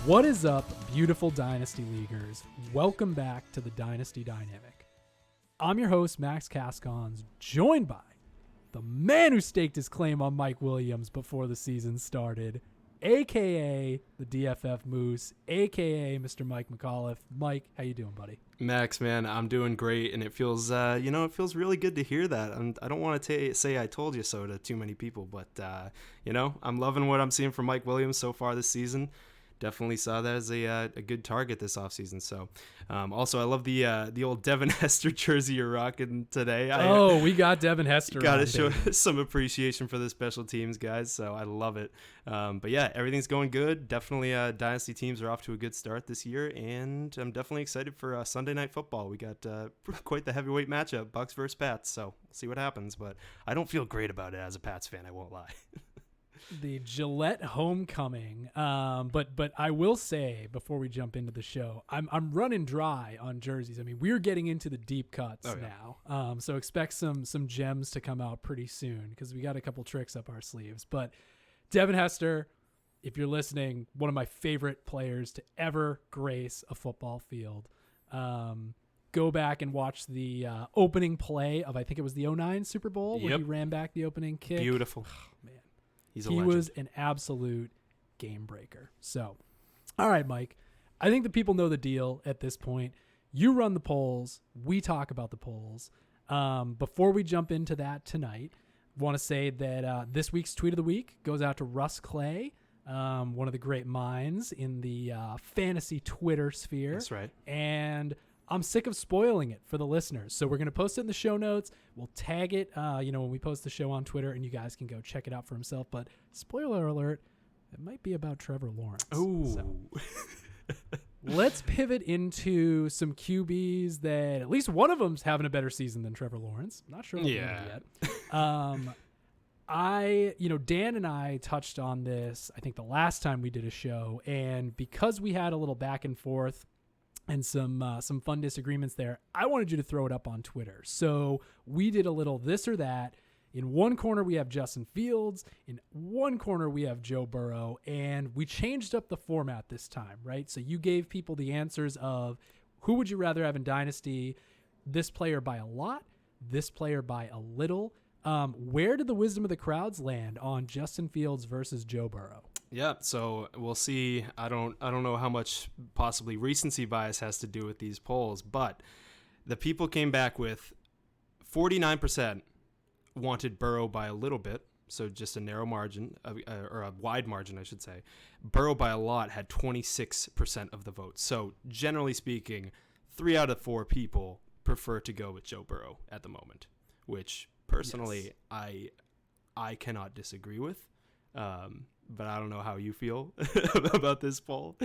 What is up, beautiful Dynasty Leaguers? Welcome back to the Dynasty Dynamic. I'm your host, Max Cascons, joined by the man who staked his claim on Mike Williams before the season started, a.k.a. the DFF Moose, a.k.a. Mr. Mike McAuliffe. Mike, how you doing, buddy? Max, man, I'm doing great, and it feels, it feels really good to hear that. I don't want to say I told you so to too many people, but, I'm loving what I'm seeing from Mike Williams so far this season. Definitely saw that as a good target this offseason. So, also, I love the old Devin Hester jersey you're rocking today. We got Devin Hester. Got to show some appreciation for the special teams guys. So I love it. But yeah, everything's going good. Definitely, Dynasty teams are off to a good start this year, and I'm definitely excited for Sunday Night Football. We got quite the heavyweight matchup, Bucs versus Pats. So we'll see what happens. But I don't feel great about it as a Pats fan. I won't lie. The Gillette homecoming, but I will say before we jump into the show, I'm running dry on jerseys. I mean, we're getting into the deep cuts now, so expect some gems to come out pretty soon because we got a couple tricks up our sleeves. But Devin Hester, if you're listening, one of my favorite players to ever grace a football field. Go back and watch the opening play of, I think it was the 2009 Super Bowl where he ran back the opening kick. Beautiful. Oh, man. He was an absolute game breaker. So, all right, Mike, I think the people know the deal at this point. You run the polls. We talk about the polls. Before we jump into that tonight, I want to say that this week's Tweet of the Week goes out to Russ Clay, one of the great minds in the fantasy Twitter sphere. That's right. And I'm sick of spoiling it for the listeners. So we're going to post it in the show notes. We'll tag it, when we post the show on Twitter, and you guys can go check it out for himself. But spoiler alert, it might be about Trevor Lawrence. Oh. So let's pivot into some QBs that at least one of them's having a better season than Trevor Lawrence. I'm not sure yet. Dan and I touched on this, I think the last time we did a show, and because we had a little back and forth and some fun disagreements there, I wanted you to throw it up on Twitter. So we did a little this or that. In one corner, we have Justin Fields. In one corner, we have Joe Burrow. And we changed up the format this time, right? So you gave people the answers of who would you rather have in Dynasty, this player by a lot, this player by a little. Where did the wisdom of the crowds land on Justin Fields versus Joe Burrow? Yeah, so we'll see. I don't know how much possibly recency bias has to do with these polls, but the people came back with 49% wanted Burrow by a little bit, so just a narrow margin, or a wide margin, I should say. Burrow by a lot had 26% of the vote. So generally speaking, 3 out of 4 people prefer to go with Joe Burrow at the moment, which personally I cannot disagree with. But I don't know how you feel about this poll.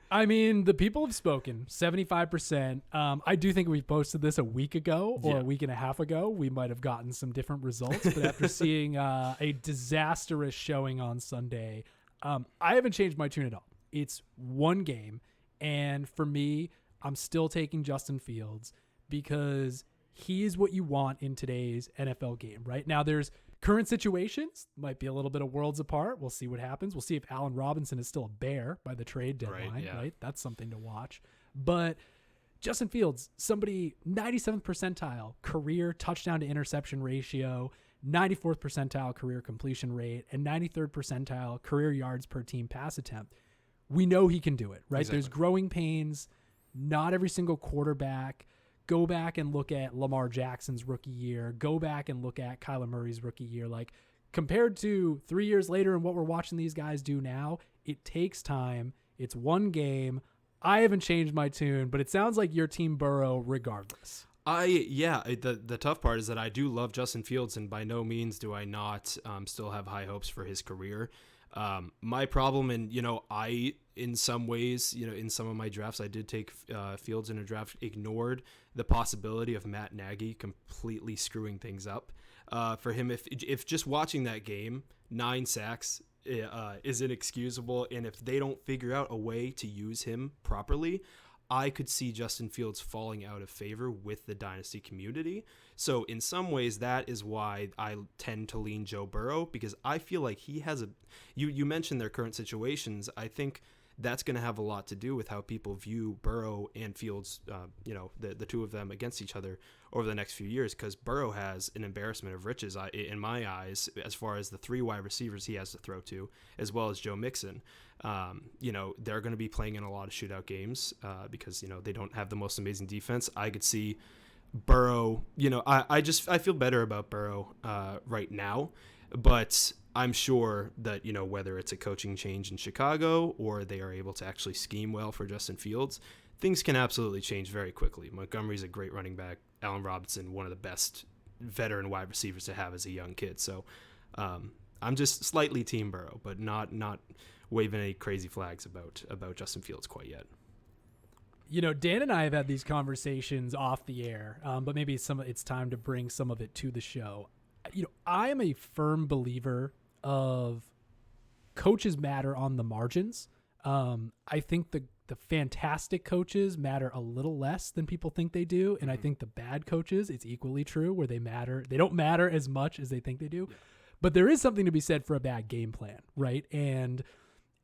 I mean, the people have spoken, 75%. I do think we posted this a week ago or a week and a half ago. We might have gotten some different results. But after seeing a disastrous showing on Sunday, I haven't changed my tune at all. It's one game. And for me, I'm still taking Justin Fields because he's what you want in today's NFL game, right? Now, there's current situations, might be a little bit of worlds apart. We'll see what happens. We'll see if Allen Robinson is still a Bear by the trade deadline, right? That's something to watch. But Justin Fields, somebody 97th percentile career touchdown to interception ratio, 94th percentile career completion rate, and 93rd percentile career yards per team pass attempt. We know he can do it, right? Exactly. There's growing pains. Not every single quarterback. Go back and look at Lamar Jackson's rookie year. Go back and look at Kyler Murray's rookie year. Like, compared to 3 years later and what we're watching these guys do now, it takes time. It's one game. I haven't changed my tune, but it sounds like your team Burrow regardless. The tough part is that I do love Justin Fields, and by no means do I not still have high hopes for his career. My problem, and in some ways, in some of my drafts, I did take Fields in a draft, ignored the possibility of Matt Nagy completely screwing things up for him. If just watching that game, 9 sacks is inexcusable, and if they don't figure out a way to use him properly, I could see Justin Fields falling out of favor with the Dynasty community. So in some ways, that is why I tend to lean Joe Burrow, because I feel like he has you mentioned their current situations. I think that's going to have a lot to do with how people view Burrow and Fields, the two of them against each other over the next few years, because Burrow has an embarrassment of riches in my eyes as far as the 3 wide receivers he has to throw to, as well as Joe Mixon. They're going to be playing in a lot of shootout games because, they don't have the most amazing defense. I could see Burrow, I feel better about Burrow right now, but I'm sure that, whether it's a coaching change in Chicago or they are able to actually scheme well for Justin Fields, things can absolutely change very quickly. Montgomery's a great running back. Allen Robinson, one of the best veteran wide receivers to have as a young kid. So I'm just slightly team Burrow, but not waving any crazy flags about Justin Fields quite yet. Dan and I have had these conversations off the air, but maybe it's time to bring some of it to the show. I am a firm believer of coaches matter on the margins. I think the fantastic coaches matter a little less than people think they do. And I think the bad coaches, it's equally true, where they don't matter as much as they think they do. Yeah. But there is something to be said for a bad game plan, right? And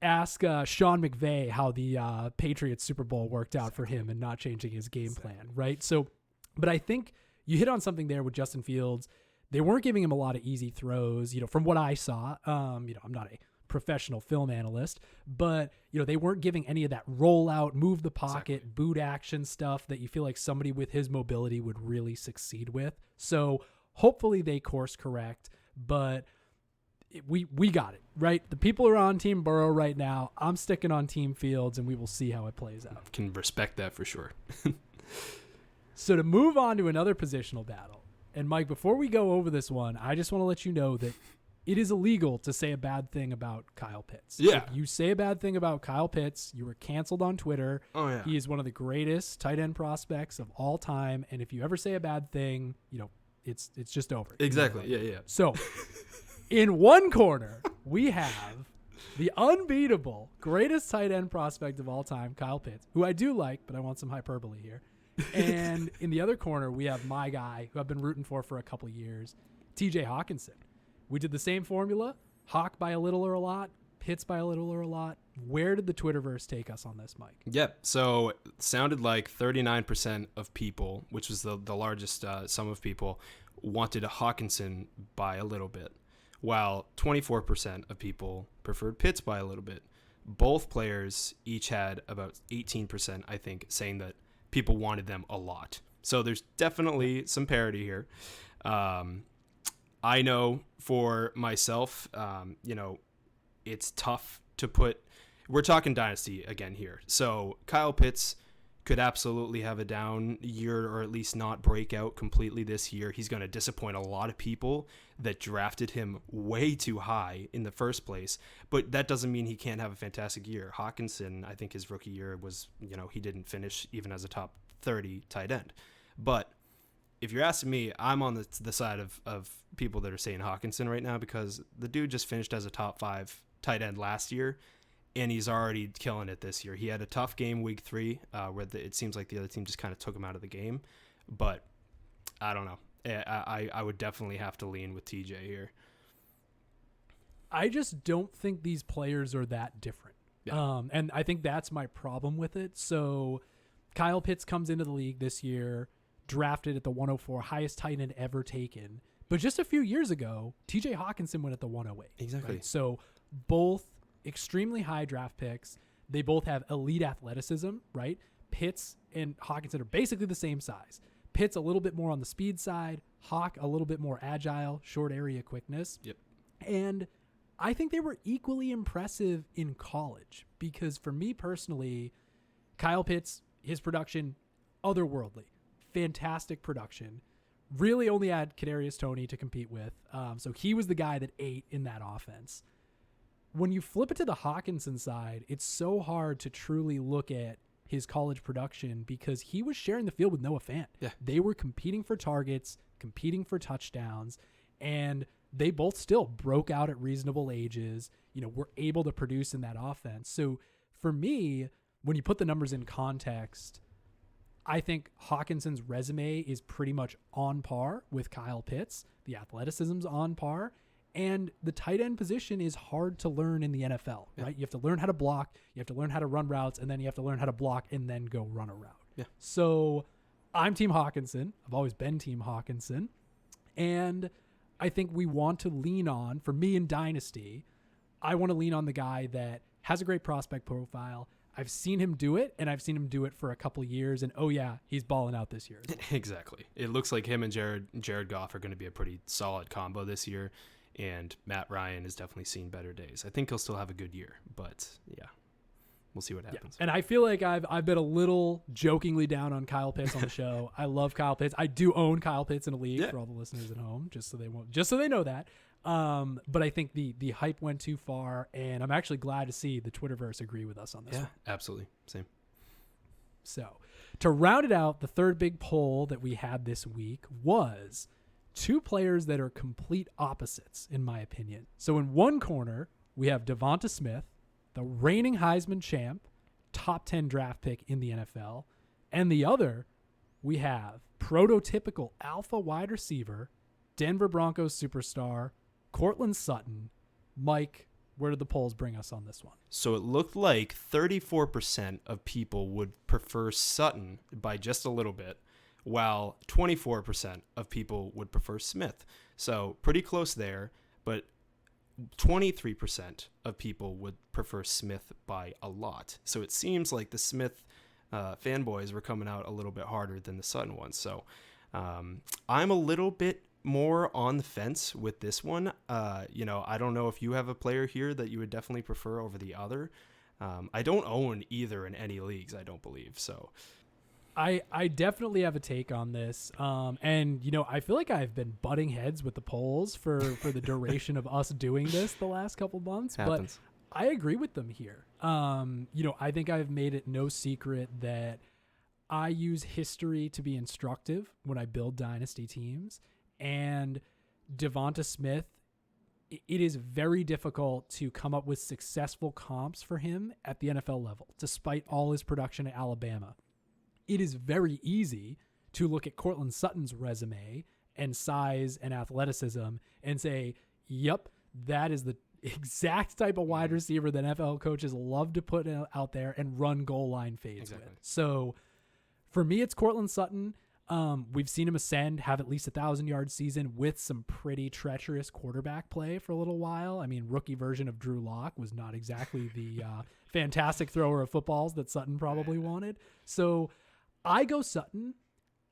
ask Sean McVay how the Patriots Super Bowl worked out for him and not changing his game plan, right? So, but I think you hit on something there with Justin Fields. They weren't giving him a lot of easy throws, from what I saw. I'm not a professional film analyst, but they weren't giving any of that rollout, move the pocket, boot action stuff that you feel like somebody with his mobility would really succeed with. So hopefully they course correct, but we got it, right? The people are on Team Burrow right now. I'm sticking on Team Fields, and we will see how it plays out. Can respect that for sure. So to move on to another positional battle, and Mike, before we go over this one, I just want to let you know that it is illegal to say a bad thing about Kyle Pitts. Yeah. If you say a bad thing about Kyle Pitts, you were canceled on Twitter. Oh, yeah. He is one of the greatest tight end prospects of all time, and if you ever say a bad thing, it's just over. Exactly. Yeah. So in one corner, we have the unbeatable greatest tight end prospect of all time, Kyle Pitts, who I do like, but I want some hyperbole here. And in the other corner, we have my guy, who I've been rooting for a couple of years, TJ Hockenson. We did the same formula, Hock by a little or a lot, Pitts by a little or a lot. Where did the Twitterverse take us on this, Mike? Yep. So it sounded like 39% of people, which was the largest sum of people, wanted a Hockenson by a little bit, while 24% of people preferred Pitts by a little bit. Both players each had about 18%, I think, saying that people wanted them a lot. So there's definitely some parity here. I know for myself, it's tough to put. We're talking Dynasty again here. So Kyle Pitts could absolutely have a down year, or at least not break out completely this year. He's going to disappoint a lot of people that drafted him way too high in the first place. But that doesn't mean he can't have a fantastic year. Hockenson, I think his rookie year was, he didn't finish even as a top 30 tight end. But if you're asking me, I'm on the side of people that are saying Hockenson right now, because the dude just finished as a top 5 tight end last year, and he's already killing it this year. He had a tough game week 3 where it seems like the other team just kind of took him out of the game. But I don't know. I would definitely have to lean with TJ here. I just don't think these players are that different. Yeah. And I think that's my problem with it. So Kyle Pitts comes into the league this year, drafted at the 104, highest tight end ever taken. But just a few years ago, TJ Hockenson went at the 108. Exactly. Right? So both extremely high draft picks. They both have elite athleticism, right? Pitts and Hockenson are basically the same size. Pitts a little bit more on the speed side, Hock a little bit more agile, short area quickness. Yep. And I think they were equally impressive in college, because for me personally, Kyle Pitts, his production, otherworldly, fantastic production. Really only had Kadarius Toney to compete with. So he was the guy that ate in that offense. When you flip it to the Hockenson side, it's so hard to truly look at his college production, because he was sharing the field with Noah Fant. Yeah. They were competing for targets, competing for touchdowns, and they both still broke out at reasonable ages, were able to produce in that offense. So for me, when you put the numbers in context, I think Hawkinson's resume is pretty much on par with Kyle Pitts. The athleticism's on par. And the tight end position is hard to learn in the NFL, right? You have to learn how to block, you have to learn how to run routes, and then you have to learn how to block and then go run a route. Yeah. So I'm Team Hockenson. I've always been Team Hockenson. And I think we want to lean on, for me in Dynasty, I want to lean on the guy that has a great prospect profile. I've seen him do it, and I've seen him do it for a couple years, and oh yeah, he's balling out this year. Exactly. It looks like him and Jared Goff are going to be a pretty solid combo this year, and Matt Ryan has definitely seen better days. I think he'll still have a good year, but yeah, we'll see what happens. And I feel like I've been a little jokingly down on Kyle Pitts on the show. I love Kyle Pitts. I do own Kyle Pitts in a league for all the listeners at home, just so they know that. But I think the hype went too far, and I'm actually glad to see the Twitterverse agree with us on this one. Absolutely. Same. So to round it out, the third big poll that we had this week was two players that are complete opposites, in my opinion. So in one corner, we have Devonta Smith, the reigning Heisman champ, top 10 draft pick in the NFL. And the other, we have prototypical alpha wide receiver, Denver Broncos superstar, Cortland Sutton. Mike, where did the polls bring us on this one? So it looked like 34% of people would prefer Sutton by just a little bit, while 24% of people would prefer Smith. So pretty close there, but 23% of people would prefer Smith by a lot. So it seems like the Smith fanboys were coming out a little bit harder than the Sutton ones. So I'm a little bit more on the fence with this one. I don't know if you have a player here that you would definitely prefer over the other. I don't own either in any leagues, I don't believe. So I definitely have a take on this. And I feel like I've been butting heads with the polls for the duration of us doing this the last couple months. Happens. But I agree with them here. I think I've made it no secret that I use history to be instructive when I build dynasty teams. And Devonta Smith, it is very difficult to come up with successful comps for him at the NFL level, despite all his production at Alabama. It is very easy to look at Cortland Sutton's resume and size and athleticism and say, yep, that is the exact type of wide receiver that NFL coaches love to put out there and run goal line fades with. So for me, it's Cortland Sutton. We've seen him ascend, have at least 1,000-yard season with some pretty treacherous quarterback play for a little while. I mean, rookie version of Drew Lock was not exactly the fantastic thrower of footballs that Sutton probably wanted. So I go Sutton.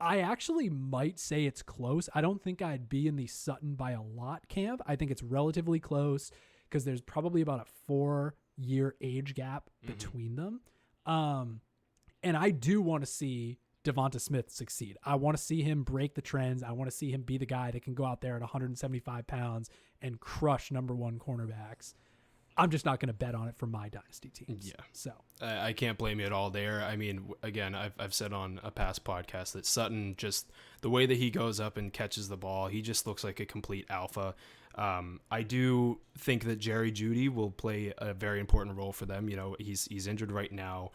I actually might say it's close. I don't think I'd be in the Sutton by a lot camp. I think it's relatively close because there's probably about a 4-year age gap between them. And I do want to see Devonta Smith succeed. I want to see him break the trends. I want to see him be the guy that can go out there at 175 pounds and crush number one cornerbacks. I'm just not going to bet on it for my dynasty teams. Yeah. So I can't blame you at all there. I mean, again, I've said on a past podcast that Sutton, just the way that he goes up and catches the ball, he just looks like a complete alpha. I do think that Jerry Jeudy will play a very important role for them. He's injured right now.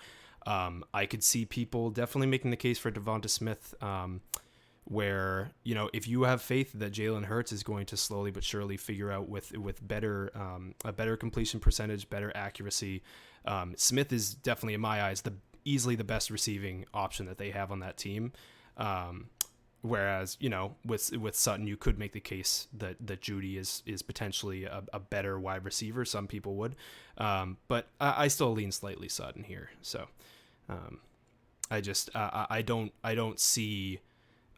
I could see people definitely making the case for Devonta Smith, where, if you have faith that Jalen Hurts is going to slowly but surely figure out with better, a better completion percentage, better accuracy, Smith is definitely, in my eyes, easily the best receiving option that they have on that team. Whereas, with Sutton, you could make the case that Jeudy is potentially a better wide receiver. Some people would, but I still lean slightly Sutton here. So, I don't see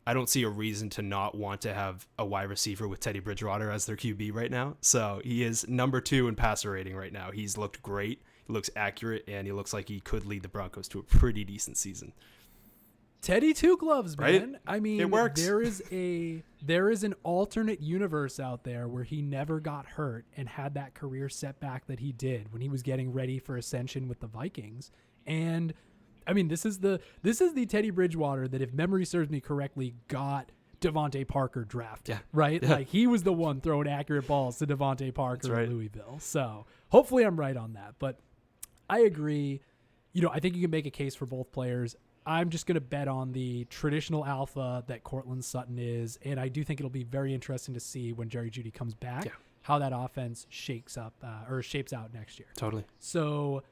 a reason to not want to have a wide receiver with Teddy Bridgewater as their QB right now. So he is number 2 in passer rating right now. He's looked great. He looks accurate, and he looks like he could lead the Broncos to a pretty decent season. Teddy Two Gloves, man. Right? I mean, it works. there is an alternate universe out there where he never got hurt and had that career setback that he did when he was getting ready for ascension with the Vikings. And I mean, this is the Teddy Bridgewater that, if memory serves me correctly, got Devontae Parker drafted, right? Yeah. Like, he was the one throwing accurate balls to Devontae Parker right. in Louisville. So hopefully I'm right on that. But I agree. I think you can make a case for both players. I'm just going to bet on the traditional alpha that Cortland Sutton is, and I do think it'll be very interesting to see when Jerry Jeudy comes back how that offense shapes out next year. Totally. So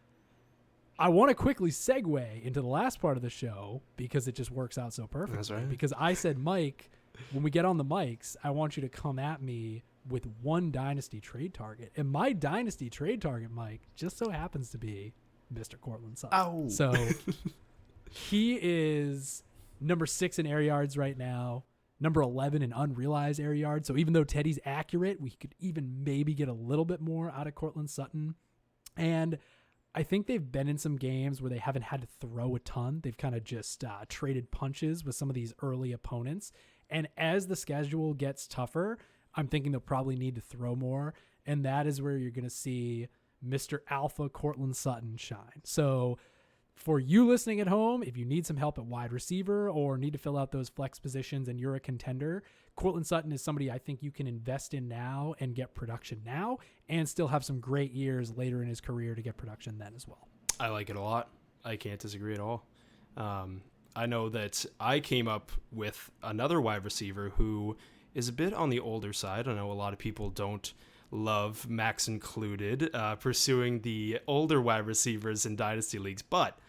I want to quickly segue into the last part of the show because it just works out so perfectly. That's right. Because I said, Mike, when we get on the mics, I want you to come at me with one Dynasty trade target. And my Dynasty trade target, Mike, just so happens to be Mr. Cortland Sutton. Ow. So he is number 6 in air yards right now, number 11 in unrealized air yards. So even though Teddy's accurate, we could even maybe get a little bit more out of Cortland Sutton. And I think they've been in some games where they haven't had to throw a ton. They've kind of just traded punches with some of these early opponents. And as the schedule gets tougher, I'm thinking they'll probably need to throw more. And that is where you're going to see Mr. Alpha Cortland Sutton shine. So for you listening at home, if you need some help at wide receiver or need to fill out those flex positions and you're a contender, Cortland Sutton is somebody I think you can invest in now and get production now and still have some great years later in his career to get production then as well. I like it a lot. I can't disagree at all. I know that I came up with another wide receiver who is a bit on the older side. I know a lot of people don't love, Max included, pursuing the older wide receivers in Dynasty leagues, but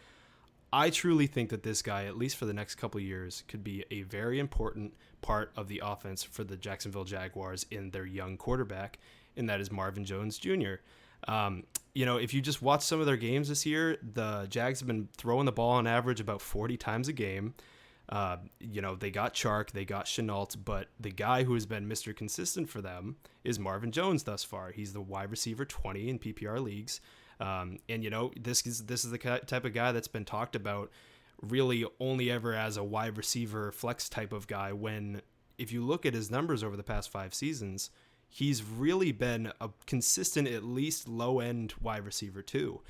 I truly think that this guy, at least for the next couple of years, could be a very important part of the offense for the Jacksonville Jaguars in their young quarterback, and that is Marvin Jones Jr. If you just watch some of their games this year, the Jags have been throwing the ball on average about 40 times a game. They got Chark, they got Chenault, but the guy who has been Mr. Consistent for them is Marvin Jones thus far. He's the wide receiver 20 in PPR leagues. This is the type of guy that's been talked about really only ever as a wide receiver flex type of guy, when if you look at his numbers over the past 5 seasons, he's really been a consistent, at least low-end wide receiver too.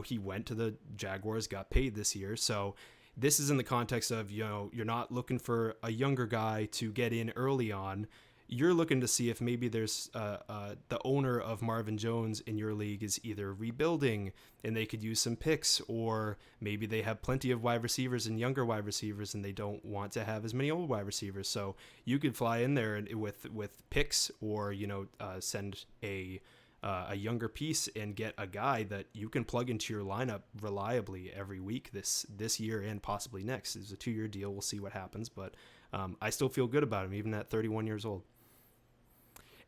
He went to the Jaguars, got paid this year, so this is in the context of, you're not looking for a younger guy to get in early on. You're looking to see if maybe there's the owner of Marvin Jones in your league is either rebuilding and they could use some picks, or maybe they have plenty of wide receivers and younger wide receivers and they don't want to have as many old wide receivers. So you could fly in there with picks, or send a younger piece and get a guy that you can plug into your lineup reliably every week this year and possibly next. It's a 2-year deal. We'll see what happens, but I still feel good about him even at 31 years old.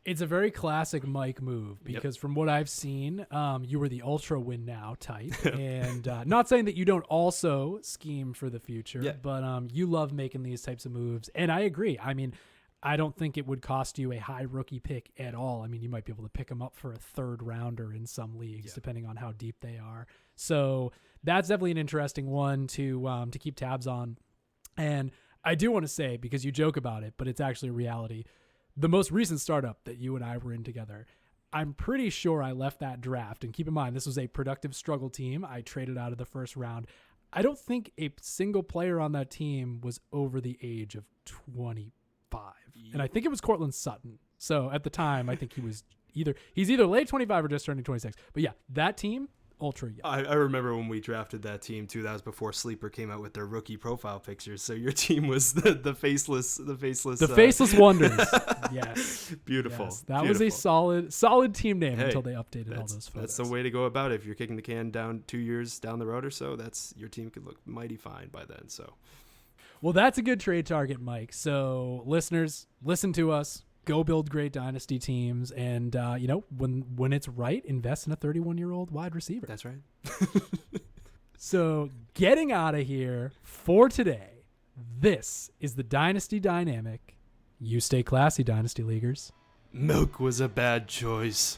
It's a very classic Mike move because from what I've seen, you were the ultra win now type. And not saying that you don't also scheme for the future, but you love making these types of moves. And I agree. I mean, I don't think it would cost you a high rookie pick at all. I mean, you might be able to pick him up for a 3rd rounder in some leagues, depending on how deep they are. So that's definitely an interesting one to keep tabs on. And I do want to say, because you joke about it, but it's actually a reality, the most recent startup that you and I were in together, I'm pretty sure I left that draft. And keep in mind, this was a productive struggle team. I traded out of the 1st round. I don't think a single player on that team was over the age of 25. And I think it was Cortland Sutton. So at the time, I think he's either late 25 or just turning 26. But yeah, that team, ultra young. I remember when we drafted that team too. That was before Sleeper came out with their rookie profile pictures. So your team was the faceless wonders. Yes, beautiful. Yes. That was a solid team name until they updated all those photos. That's the way to go about it. If you're kicking the can down 2 years down the road or so, that's your team could look mighty fine by then. So. Well, that's a good trade target, Mike. So listeners, listen to us. Go build great Dynasty teams. And, when it's right, invest in a 31-year-old wide receiver. That's right. So getting out of here for today, this is the Dynasty Dynamic. You stay classy, Dynasty Leaguers. Milk was a bad choice.